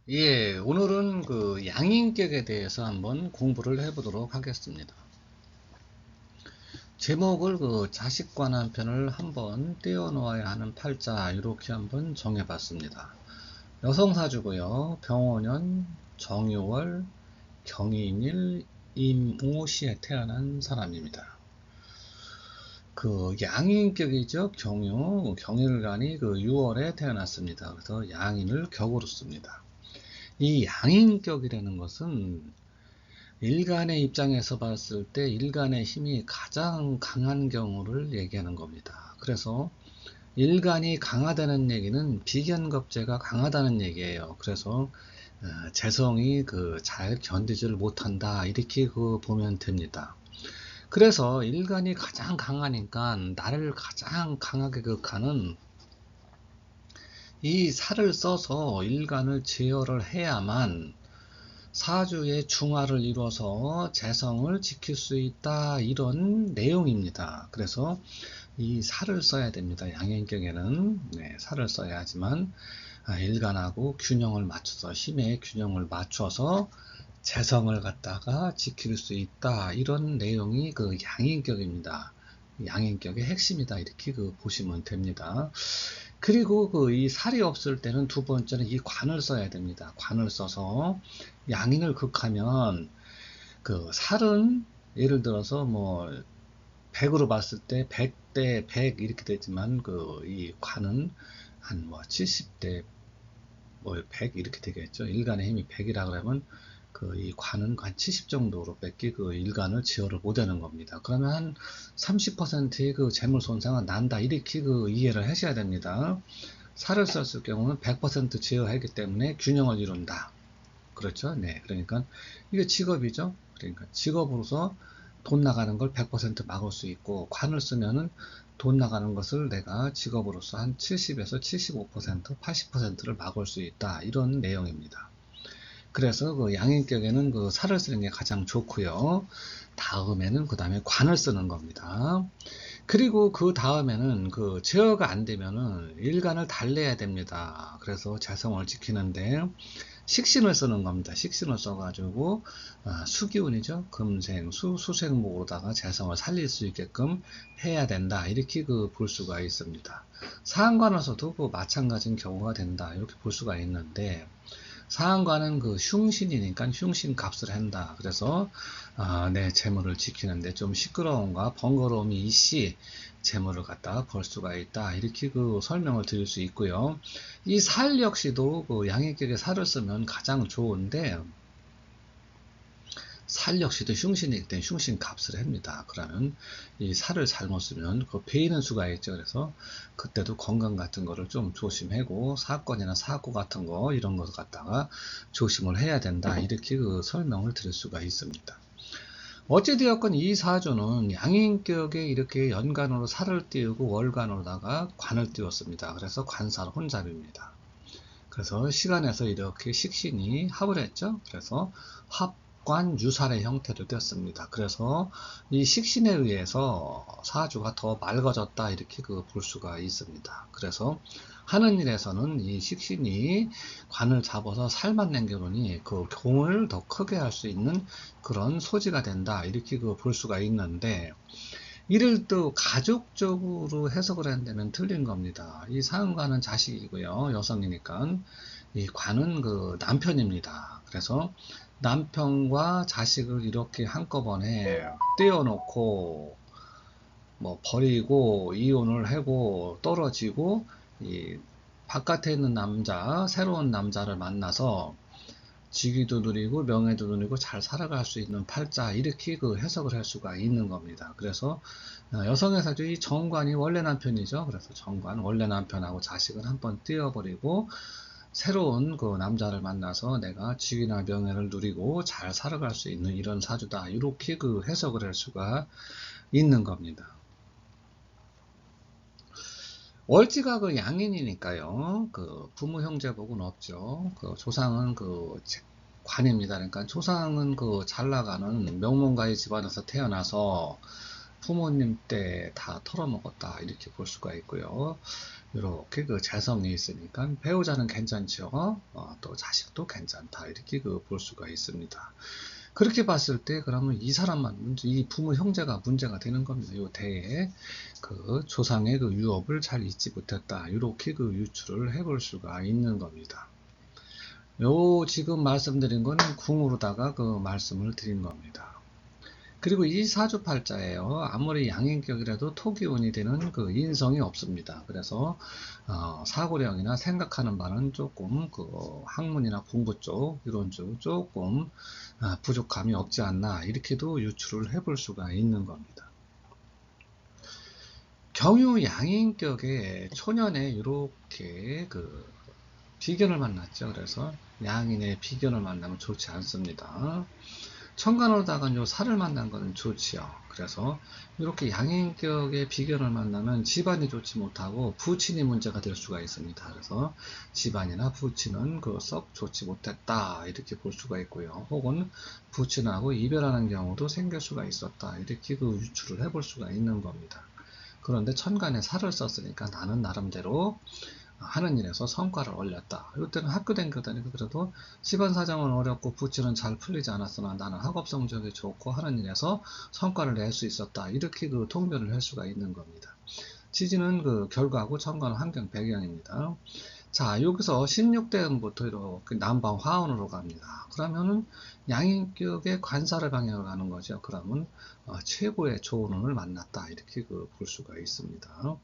예, 오늘은 그 양인격에 대해서 한번 공부를 해보도록 하겠습니다. 제목을 그 자식과 남편을 한번 떼어놓아야 하는 팔자 이렇게 한번 정해봤습니다. 여성사주고요. 병원년, 정유월, 경인일, 임오시에 태어난 사람입니다. 그 양인격이죠. 경일간이 그 6월에 태어났습니다. 그래서 양인을 격으로 씁니다. 이 양인격이라는 것은 일간의 입장에서 봤을 때 일간의 힘이 가장 강한 경우를 얘기하는 겁니다. 그래서 일간이 강하다는 얘기는 비견겁제가 강하다는 얘기예요. 그래서 재성이 그 잘 견디지를 못한다 이렇게 그 보면 됩니다. 그래서 일간이 가장 강하니까 나를 가장 강하게 극하는 이 살을 써서 일간을 제어를 해야만 사주의 중화를 이루어서 재성을 지킬 수 있다 이런 내용입니다. 그래서 이 살을 써야 됩니다. 양행경에는 살을 써야 하지만 일간하고 균형을 맞춰서 힘의 균형을 맞춰서 재성을 갖다가 지킬 수 있다 이런 내용이 그 양행격입니다. 양행격의 핵심이다 이렇게 그 보시면 됩니다. 그리고 그 이 살이 없을 때는 두 번째는 이 관을 써야 됩니다. 관을 써서 양인을 극하면 그 살은 예를 들어서 뭐 100으로 봤을 때 100대 100 이렇게 되지만 그 이 관은 한 뭐 70대 뭐 100 이렇게 되겠죠. 일간의 힘이 100이라 그러면 그 이 관은 한 70 정도로 밖에 그 일간을 제어를 못하는 겁니다. 그러면 한 30%의 그 재물 손상은 난다 이렇게 그 이해를 하셔야 됩니다. 살을 썼을 경우는 100% 제어하기 때문에 균형을 이룬다. 그렇죠? 네. 그러니까 이게 직업이죠. 그러니까 직업으로서 돈 나가는 걸 100% 막을 수 있고 관을 쓰면은 돈 나가는 것을 내가 직업으로서 한 70에서 75%, 80%를 막을 수 있다. 이런 내용입니다. 그래서 그 양인격에는 그 살을 쓰는 게 가장 좋고요. 다음에는 그 다음에 관을 쓰는 겁니다. 그리고 그 다음에는 그 제어가 안 되면은 일간을 달래야 됩니다. 그래서 재성을 지키는데 식신을 쓰는 겁니다. 식신을 써가지고 수기운이죠. 금생, 수생목으로다가 재성을 살릴 수 있게끔 해야 된다. 이렇게 그 볼 수가 있습니다. 사한관에서도 그 마찬가지인 경우가 된다. 이렇게 볼 수가 있는데 사한관은 그 흉신이니까 흉신 값을 한다. 그래서 내 재물을 지키는데 좀 시끄러움과 번거로움이 있이 재물을 갖다가 벌 수가 있다. 이렇게 그 설명을 드릴 수 있고요. 이 살 역시도 그 양익격에 살을 쓰면 가장 좋은데 살 역시도 흉신이기 때문에 흉신 값을 합니다. 그러면 이 살을 잘못 쓰면 그 베이는 수가 있죠. 그래서 그때도 건강 같은 거를 좀 조심하고 사건이나 사고 같은 거 이런 것 갖다가 조심을 해야 된다. 이렇게 그 설명을 드릴 수가 있습니다. 어찌되었건 이 사주는 양인격에 이렇게 연간으로 살을 띄우고 월간으로다가 관을 띄웠습니다. 그래서 관살 혼잡입니다. 그래서 시간에서 이렇게 식신이 합을 했죠. 그래서 합관유살의 형태로 되었습니다. 그래서 이 식신에 의해서 사주가 더 맑아졌다 이렇게 그 볼 수가 있습니다. 그래서 하는 일에서는 이 식신이 관을 잡아서 살만 남겨놓으니 그 공을 더 크게 할 수 있는 그런 소지가 된다 이렇게 그 볼 수가 있는데 이를 또 가족적으로 해석을 한다면 틀린 겁니다. 이 상관은 자식이고요. 여성이니까. 이 관은 그 남편입니다. 그래서 남편과 자식을 이렇게 한꺼번에 떼어놓고 뭐 버리고 이혼을 하고 떨어지고 이 바깥에 있는 남자, 새로운 남자를 만나서 직위도 누리고 명예도 누리고 잘 살아갈 수 있는 팔자 이렇게 그 해석을 할 수가 있는 겁니다. 그래서 여성의 사주 이 정관이 원래 남편이죠. 그래서 정관 원래 남편하고 자식은 한번 띄어버리고 새로운 그 남자를 만나서 내가 직위나 명예를 누리고 잘 살아갈 수 있는 이런 사주다. 이렇게 그 해석을 할 수가 있는 겁니다. 월지가 그 양인이니까요. 그 부모 형제 복은 없죠. 그 조상은 그 관입니다. 그러니까 조상은 그 잘 나가는 명문가의 집안에서 태어나서 부모님 때 다 털어먹었다 이렇게 볼 수가 있고요. 이렇게 그 재성이 있으니까 배우자는 괜찮죠. 또 자식도 괜찮다. 이렇게 그 볼 수가 있습니다. 그렇게 봤을 때 그러면 이 사람만 이 부모 형제가 문제가 되는 겁니다. 요 대에 그 조상의 그 유업을 잘 잊지 못했다. 이렇게 그 유추를 해볼 수가 있는 겁니다. 요 지금 말씀드린 거는 궁으로다가 그 말씀을 드린 겁니다. 그리고 이 사주팔자예요. 아무리 양인격이라도 토기운이 되는 그 인성이 없습니다. 그래서 사고력이나 생각하는 바는 조금 그 학문이나 공부 쪽 이런 쪽 조금 부족함이 없지 않나 이렇게도 유추를 해볼 수가 있는 겁니다. 경유 양인격의 초년에 이렇게 그 비견을 만났죠. 그래서 양인의 비견을 만나면 좋지 않습니다. 천간으로다가 요 살을 만난 거는 좋지요. 그래서 이렇게 양인격의 비견을 만나면 집안이 좋지 못하고 부친이 문제가 될 수가 있습니다. 그래서 집안이나 부친은 그 썩 좋지 못했다 이렇게 볼 수가 있고요. 혹은 부친하고 이별하는 경우도 생길 수가 있었다 이렇게 그 유추를 해볼 수가 있는 겁니다. 그런데 천간에 살을 썼으니까 나는 나름대로 하는 일에서 성과를 올렸다. 이때는 학교 다니니까 그래도 집안 사정은 어렵고 부치는 잘 풀리지 않았으나 나는 학업 성적이 좋고 하는 일에서 성과를 낼 수 있었다. 이렇게 그 통변을 할 수가 있는 겁니다. 지지는 그 결과고 천간은 환경 배경입니다. 자, 여기서 16대음부터 이렇게 남방 화운으로 갑니다. 그러면은 양인격의 관사를 방향을 가는 거죠. 그러면 최고의 좋은 운을 만났다. 이렇게 그 볼 수가 있습니다.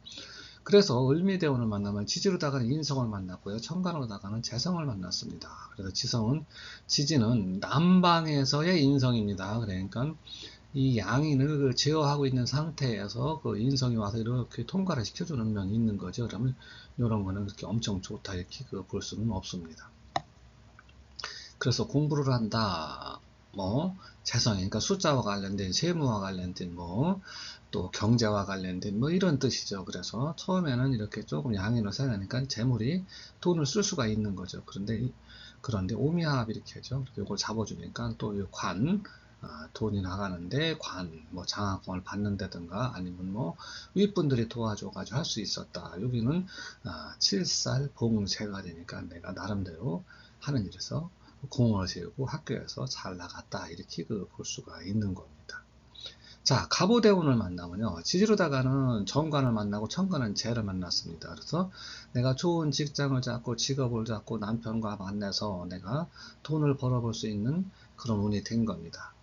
그래서 을미대운을 만나면 지지로다가는 인성을 만났고요. 천간으로다가는 재성을 만났습니다. 그래서 지지는 남방에서의 인성입니다. 그러니까 이 양인을 그 제어하고 있는 상태에서 그 인성이 와서 이렇게 통과를 시켜주는 면이 있는 거죠. 그러면 이런 거는 그렇게 엄청 좋다 이렇게 볼 수는 없습니다. 그래서 공부를 한다. 뭐 재성, 그러니까 숫자와 관련된 세무와 관련된 또 경제와 관련된 이런 뜻이죠. 그래서 처음에는 이렇게 조금 양인을 생각하니까 재물이 돈을 쓸 수가 있는 거죠. 그런데 오미합 이렇게 하죠. 이걸 잡아주니까 또 돈이 나가는데 장학금을 받는다든가 아니면 윗분들이 도와줘가지고 할 수 있었다. 여기는 칠살봉제가 되니까 내가 나름대로 하는 일에서 공을 세우고 학교에서 잘 나갔다 이렇게 볼 수가 있는 겁니다. 자, 갑오대운을 만나면요. 지지로다가는 정관을 만나고 천간은 재를 만났습니다. 그래서 내가 좋은 직장을 잡고 직업을 잡고 남편과 만나서 내가 돈을 벌어볼 수 있는 그런 운이 된 겁니다.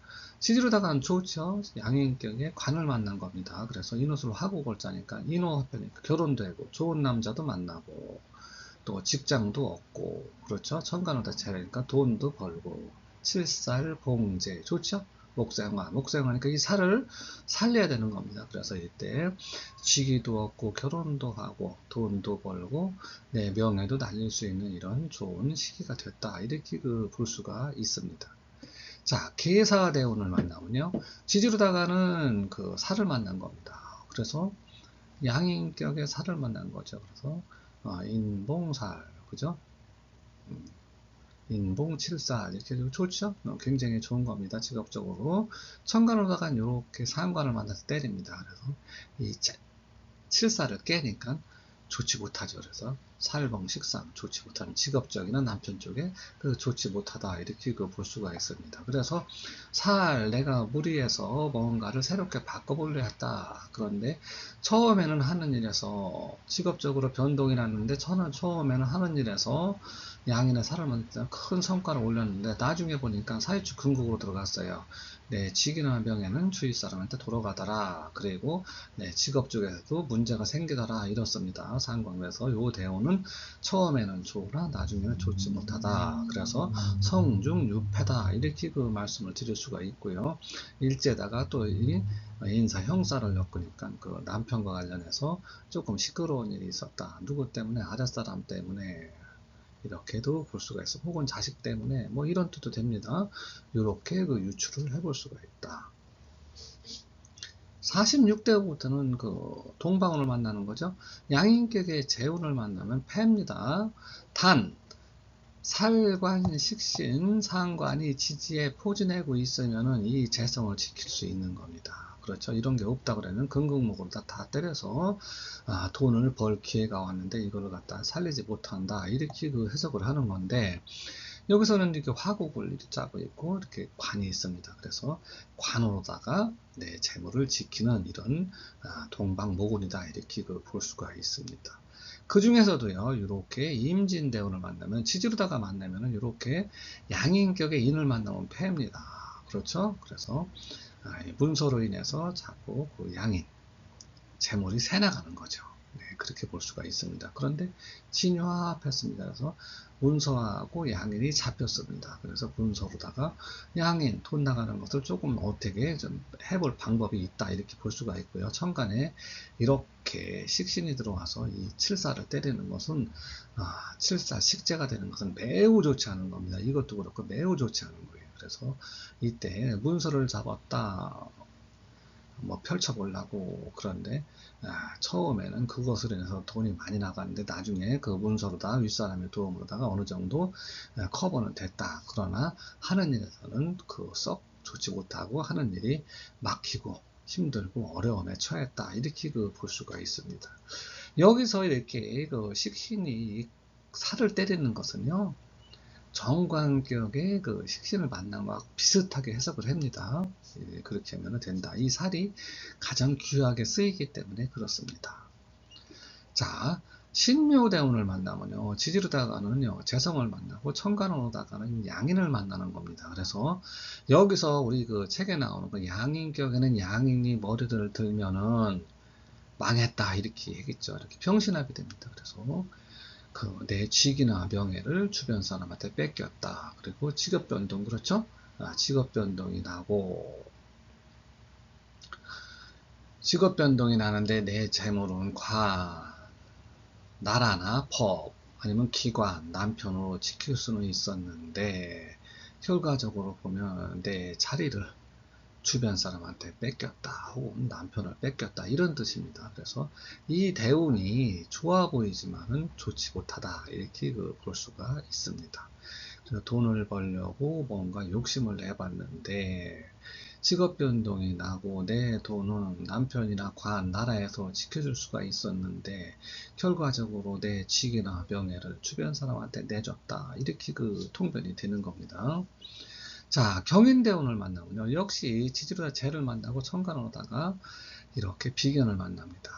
지지로다가는 좋죠. 양인격에 관을 만난 겁니다. 그래서 인호수로 하고 골자니까 인호합하니까 결혼도 하고 좋은 남자도 만나고 또 직장도 얻고 그렇죠. 천간으로 재라니까 돈도 벌고 칠살봉제 좋죠. 목생화니까 이 살을 살려야 되는 겁니다. 그래서 이때 직위도 얻고 결혼도 하고 돈도 벌고 내 명예도 날릴 수 있는 이런 좋은 시기가 됐다 이렇게 볼 수가 있습니다. 자, 계사대운을 만나면요 지지로다가는 그 살을 만난 겁니다. 그래서 양인격의 살을 만난 거죠. 그래서 인봉살, 그죠? 인봉칠살, 이렇게 좋죠? 굉장히 좋은 겁니다. 직업적으로. 천간으로다가 이렇게 상관을 만나서 때립니다. 그래서 이 칠살을 깨니까 좋지 못하죠. 그래서 살봉, 식상, 좋지 못하는 직업적이나 남편 쪽에 좋지 못하다 이렇게 볼 수가 있습니다. 그래서 내가 무리해서 뭔가를 새롭게 바꿔보려 했다. 그런데 처음에는 하는 일에서 직업적으로 변동이 났는데 저는 처음에는 하는 일에서 양인의 살을 큰 성과를 올렸는데 나중에 보니까 사유축 금국으로 들어갔어요. 내 직이나 명예는 주위 사람한테 돌아가더라. 그리고 내 직업 쪽에서도 문제가 생기더라. 이렇습니다. 상관에서 요 대운은 처음에는 좋으나 나중에는 좋지 못하다. 그래서 성중유패다. 이렇게 말씀을 드릴 수가 있고요. 일제다가 또 이 인사 형사를 엮으니까 그 남편과 관련해서 조금 시끄러운 일이 있었다. 누구 때문에? 아랫사람 때문에. 이렇게도 볼 수가 있어. 혹은 자식 때문에 이런 뜻도 됩니다. 이렇게 유추를 해볼 수가 있다. 46대부터는 동방운을 만나는 거죠. 양인격의 재운을 만나면 패입니다. 단 살관, 식신, 상관이 지지에 포진하고 있으면은 이 재성을 지킬 수 있는 겁니다. 그렇죠. 이런 게 없다 그러면 금극목으로 다 때려서 돈을 벌 기회가 왔는데 이걸 갖다 살리지 못한다. 이렇게 그 해석을 하는 건데, 여기서는 이렇게 화국을 이렇게 짜고 있고 이렇게 관이 있습니다. 그래서 관으로다가 내 재물을 지키는 이런 동방모군이다, 이렇게 볼 수가 있습니다. 그 중에서도요, 이렇게 임진대운을 만나면, 지지로다가 만나면은 이렇게 양인격의 인을 만나면 패입니다. 그렇죠? 그래서 문서로 인해서 자꾸 그 양인 재물이 새 나가는 거죠. 네, 그렇게 볼 수가 있습니다. 그런데 진화합했습니다. 그래서 문서하고 양인이 잡혔습니다. 그래서 문서로다가 양인 돈 나가는 것을 조금 어떻게 좀 해볼 방법이 있다, 이렇게 볼 수가 있고요. 천간에 이렇게 식신이 들어와서 이 칠사를 때리는 것은 칠사 식재가 되는 것은 매우 좋지 않은 겁니다. 이것도 그렇고 매우 좋지 않은 거예요. 그래서 이때 문서를 잡았다, 뭐 펼쳐보려고, 그런데 처음에는 그것으로 인해서 돈이 많이 나갔는데 나중에 그 문서로다 윗사람의 도움으로다가 어느 정도 커버는 됐다. 그러나 하는 일에서는 그 썩 좋지 못하고 하는 일이 막히고 힘들고 어려움에 처했다, 이렇게 볼 수가 있습니다. 여기서 이렇게 식신이 살을 때리는 것은요, 정관격의 식신을 만나면 비슷하게 해석을 합니다. 그렇게 하면 된다. 이 살이 가장 귀하게 쓰이기 때문에 그렇습니다. 자, 신묘대운을 만나면요, 지지로다가는요 재성을 만나고, 천간으로다가는 양인을 만나는 겁니다. 그래서 여기서 우리 책에 나오는 양인격에는 양인이 머리를 들면은 망했다, 이렇게 얘기했죠. 이렇게 병신합이 됩니다. 그래서 내 직이나 명예를 주변 사람한테 뺏겼다. 그리고 직업 변동, 그렇죠? 직업 변동이 나고, 직업 변동이 나는데 내 재물은 나라나 법, 아니면 기관, 남편으로 지킬 수는 있었는데, 결과적으로 보면 내 자리를 주변 사람한테 뺏겼다, 혹은 남편을 뺏겼다, 이런 뜻입니다. 그래서 이 대운이 좋아 보이지만은 좋지 못하다, 이렇게 볼 수가 있습니다. 그래서 돈을 벌려고 뭔가 욕심을 내봤는데 직업 변동이 나고, 내 돈은 남편이나 관, 나라에서 지켜줄 수가 있었는데 결과적으로 내 직이나 명예를 주변 사람한테 내줬다, 이렇게 통변이 되는 겁니다. 자, 경인대운을 만나면요, 역시 지지로다 재를 만나고 천간으로다가 이렇게 비견을 만납니다.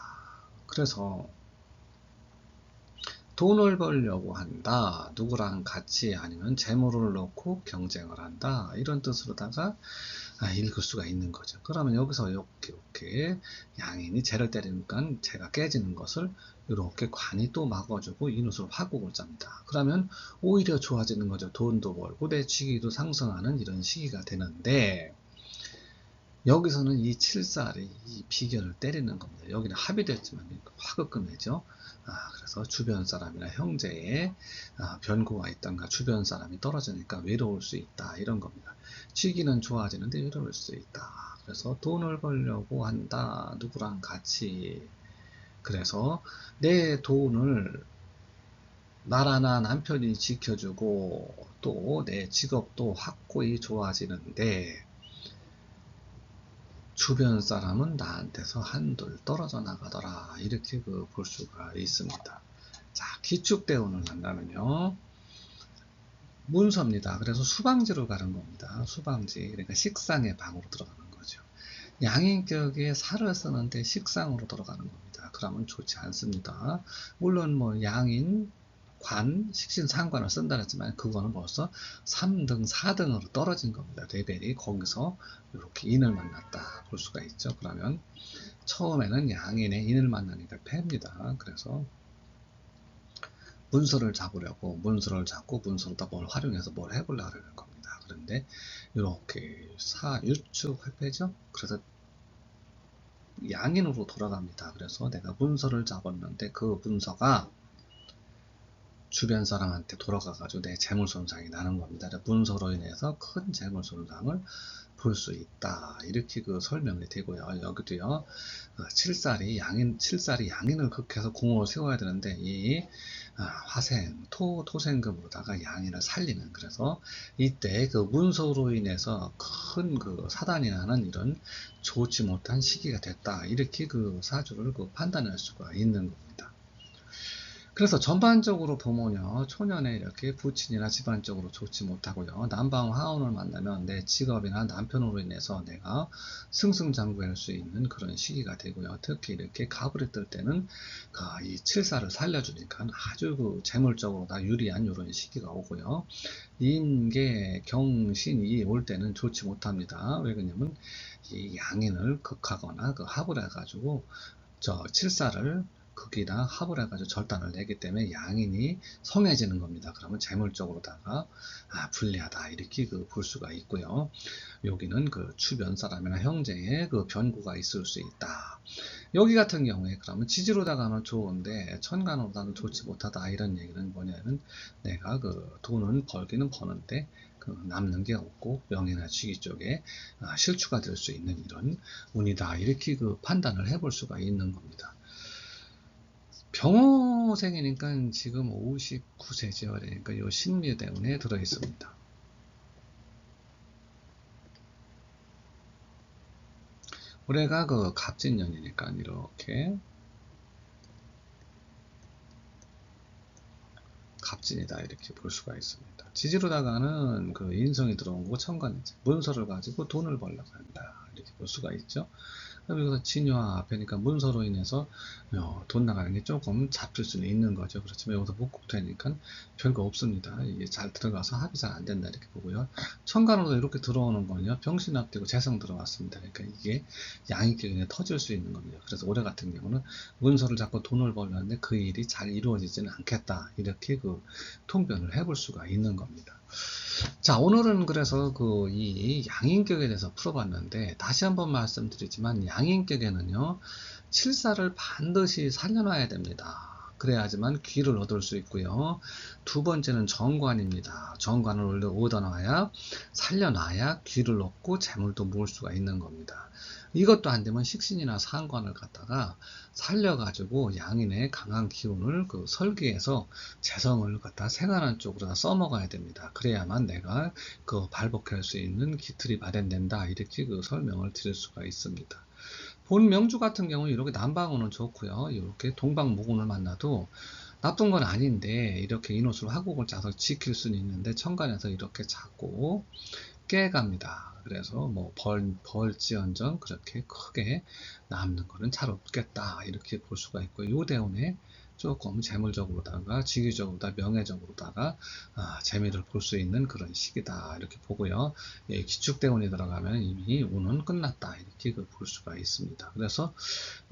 그래서 돈을 벌려고 한다, 누구랑 같이, 아니면 재물을 놓고 경쟁을 한다, 이런 뜻으로다가 읽을 수가 있는 거죠. 그러면 여기서 이렇게 양인이 재를 때리니까 재가 깨지는 것을 이렇게 관이 또 막아주고 이웃으로 화국을 짭니다. 그러면 오히려 좋아지는 거죠. 돈도 벌고 내 직위도 상승하는 이런 시기가 되는데, 여기서는 이 칠살이 이 비견을 때리는 겁니다. 여기는 합이 됐지만 화극금이죠. 그래서 주변 사람이나 형제의 변고가 있던가 주변 사람이 떨어지니까 외로울 수 있다, 이런 겁니다. 취기는 좋아지는데 외로울 수 있다. 그래서 돈을 벌려고 한다, 누구랑 같이. 그래서 내 돈을 나라나 남편이 지켜주고 또 내 직업도 확고히 좋아지는데 주변 사람은 나한테서 한둘 떨어져 나가더라, 이렇게 볼 수가 있습니다. 자, 기축대운을 만나면요, 문서입니다. 그래서 수방지로 가는 겁니다. 수방지, 그러니까 식상의 방으로 들어가는 거죠. 양인격에 살을 쓰는데 식상으로 들어가는 겁니다. 그러면 좋지 않습니다. 물론 양인, 관, 식신, 상관을 쓴다 했지만 그거는 벌써 3등, 4등으로 떨어진 겁니다. 레벨이. 거기서 이렇게 인을 만났다 볼 수가 있죠. 그러면 처음에는 양인의 인을 만나니까 패입니다. 그래서 문서를 잡으려고 문서를 잡고 문서로다 뭘 활용해서 뭘 해보려고 하는 겁니다. 그런데 이렇게 유축 회패죠. 그래서 양인으로 돌아갑니다. 그래서 내가 문서를 잡았는데 그 문서가 주변 사람한테 돌아가가지고 내 재물 손상이 나는 겁니다. 문서로 인해서 큰 재물 손상을 볼 수 있다, 이렇게 설명이 되고요. 여기도요, 칠살이 양인을 극해서 공을 세워야 되는데 이 화생, 토생금으로다가 양인을 살리는, 그래서 이때 그 문서로 인해서 큰 그 사단이 나는 이런 좋지 못한 시기가 됐다. 이렇게 그 사주를 그 판단할 수가 있는 겁니다. 그래서 전반적으로 보면요, 초년에 이렇게 부친이나 집안적으로 좋지 못하고요, 남방 화운을 만나면 내 직업이나 남편으로 인해서 내가 승승장구할 수 있는 그런 시기가 되고요. 특히 이렇게 가불이 뜰 때는 이 칠사를 살려주니까 아주 그 재물적으로 다 유리한 이런 시기가 오고요. 임계 경신이 올 때는 좋지 못합니다. 왜 그러냐면 이 양인을 극하거나 그 합을 해가지고 저 칠사를 극이나 합을 해가지고 절단을 내기 때문에 양인이 성해지는 겁니다. 그러면 재물적으로다가 불리하다 이렇게 그 볼 수가 있고요. 여기는 그 주변 사람이나 형제의 그 변고가 있을 수 있다. 여기 같은 경우에 그러면 지지로다가는 좋은데 천간으로다는 좋지 못하다 이런 얘기는 뭐냐면 내가 그 돈은 벌기는 버는데 그 남는 게 없고 명예나 직위 쪽에 실추가 될 수 있는 이런 운이다 이렇게 그 판단을 해볼 수가 있는 겁니다. 병호생이니까 지금 59세죠. 그러니까 요 신묘대운에 들어 있습니다. 올해가 그 갑진년이니까 이렇게 갑진이다 이렇게 볼 수가 있습니다. 지지로다가는 그 인성이 들어온 거고 천간이지 문서를 가지고 돈을 벌려고 한다 이렇게 볼 수가 있죠. 그럼 여기서 진유와 앞에니까 문서로 인해서 돈 나가는 게 조금 잡힐 수는 있는 거죠. 그렇지만 여기서 목국토니까 별거 없습니다. 이게 잘 들어가서 합이 잘 안 된다 이렇게 보고요. 천간으로 이렇게 들어오는 거는요. 병신 앞되고 재성 들어왔습니다. 그러니까 이게 양익이 그냥 터질 수 있는 겁니다. 그래서 올해 같은 경우는 문서를 잡고 돈을 벌려는데 그 일이 잘 이루어지지는 않겠다. 이렇게 그 통변을 해볼 수가 있는 겁니다. 자, 오늘은 그래서 이 양인격에 대해서 풀어봤는데, 다시 한번 말씀드리지만, 양인격에는요, 칠사를 반드시 살려놔야 됩니다. 그래야지만 귀를 얻을 수 있고요. 두 번째는 정관입니다. 정관을 얻어놔야, 살려놔야 귀를 얻고 재물도 모을 수가 있는 겁니다. 이것도 안 되면 식신이나 상관을 갖다가 살려가지고 양인의 강한 기운을 그 설계해서 재성을 갖다 생활하는 쪽으로 다 써먹어야 됩니다. 그래야만 내가 그 발복할 수 있는 기틀이 마련된다. 이렇게 그 설명을 드릴 수가 있습니다. 본 명주 같은 경우는 이렇게 남방운은 좋고요. 이렇게 동방무군을 만나도 나쁜 건 아닌데 이렇게 인호술 화곡을 짜서 지킬 수는 있는데 천간에서 이렇게 자꾸 깨갑니다. 그래서 뭐 벌지언정 그렇게 크게 남는 거는 잘 없겠다 이렇게 볼 수가 있고 요 대운에 조금 재물적으로다가 직위적으로다 명예적으로다가 재미를 볼 수 있는 그런 시기다 이렇게 보고요. 예, 기축대운이 들어가면 이미 운은 끝났다 이렇게 볼 수가 있습니다. 그래서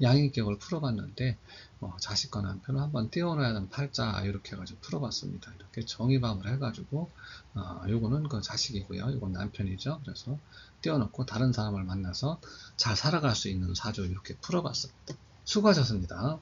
양인격을 풀어봤는데 자식과 남편을 한번 띄워놔야 하는 팔자 이렇게 해가지고 풀어봤습니다. 이렇게 정의밤을 해가지고 요거는 그 자식이고요. 이건 남편이죠. 그래서 띄워놓고 다른 사람을 만나서 잘 살아갈 수 있는 사주 이렇게 풀어봤습니다. 수고하셨습니다.